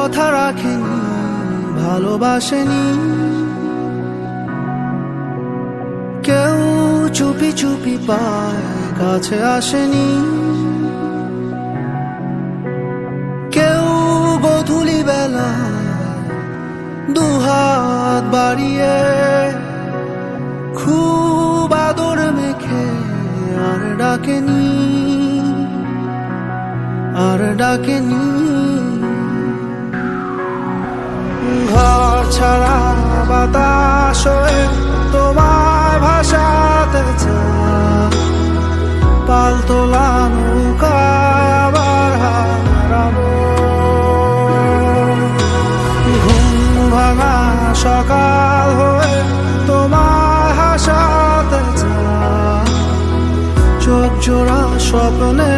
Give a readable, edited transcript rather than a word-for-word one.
কথা রাখেনি, ভালোবাসেনি। কেউ চুপি চুপি পায় কাছে আসেনি, কেউ গধূলি বেলা দুহাত বাড়িয়ে খুব আদর মেখে আর ডাকেনি, আর ডাকেনি। ঘর ছাড়া বাতাস হয়ে তোমায় ভাসাতে চায়, পালতোলা নৌকায় আবার হারানো। ঘুম ভাঙা সকাল হয়ে তোমায় হাসাতে চায়, চোখ জোড়া স্বপ্নে